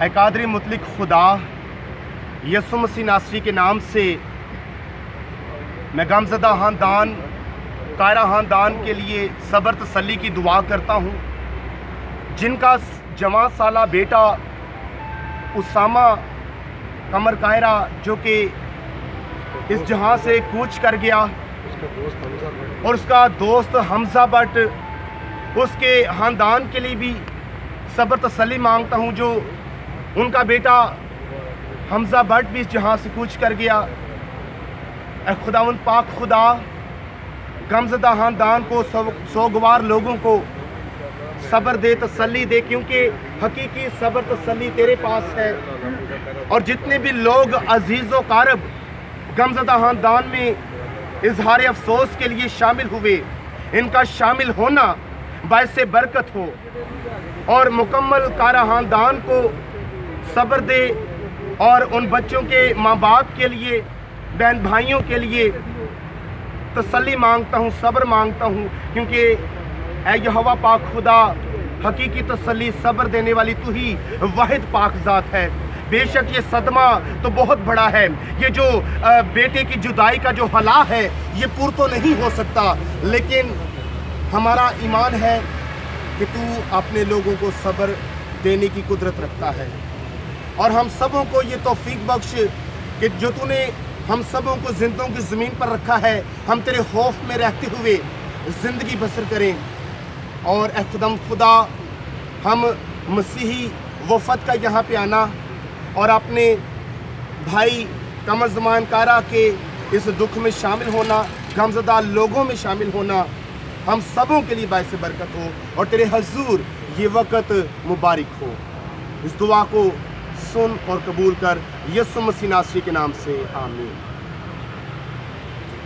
اے قادر مطلق خدا، یسوع مسیح ناصری کے نام سے میں غمزدہ خاندان قائرہ خاندان کے لیے صبر تسلی کی دعا کرتا ہوں، جن کا جوان سالہ بیٹا اسامہ قمر قائرہ جو کہ اس جہاں سے کوچ کر گیا، اور اس کا دوست حمزہ بٹ، اس کے خاندان کے لیے بھی صبر تسلی مانگتا ہوں جو ان کا بیٹا حمزہ بٹ بھی اس جہاں سے کوچ کر گیا۔ اے خداوند پاک خدا، غمزدہ خاندان کو، سوگوار لوگوں کو صبر دے، تسلی دے، کیونکہ حقیقی صبر تسلی تیرے پاس ہے۔ اور جتنے بھی لوگ عزیز و قارب غمزدہ خاندان میں اظہار افسوس کے لیے شامل ہوئے، ان کا شامل ہونا باعث برکت ہو، اور مکمل قائرہ خاندان کو صبر دے، اور ان بچوں کے ماں باپ کے لیے، بہن بھائیوں کے لیے تسلی مانگتا ہوں، صبر مانگتا ہوں، کیونکہ اے یہوہ پاک خدا، حقیقی تسلی صبر دینے والی تو ہی واحد پاک ذات ہے۔ بے شک یہ صدمہ تو بہت بڑا ہے، یہ جو بیٹے کی جدائی کا جو ہلا ہے یہ پور تو نہیں ہو سکتا، لیکن ہمارا ایمان ہے کہ تو اپنے لوگوں کو صبر دینے کی قدرت رکھتا ہے، اور ہم سبوں کو یہ توفیق بخش کہ جو تو نے ہم سبوں کو زندوں کی زمین پر رکھا ہے، ہم تیرے خوف میں رہتے ہوئے زندگی بسر کریں۔ اور اے خدا، ہم مسیحی وفد کا یہاں پہ آنا اور اپنے بھائی قمر زمان قائرہ کے اس دکھ میں شامل ہونا، غمزدہ لوگوں میں شامل ہونا، ہم سبوں کے لیے باعث برکت ہو، اور تیرے حضور یہ وقت مبارک ہو۔ اس دعا کو سن اور قبول کر، یسوع مسیح ناصری کے نام سے آمین۔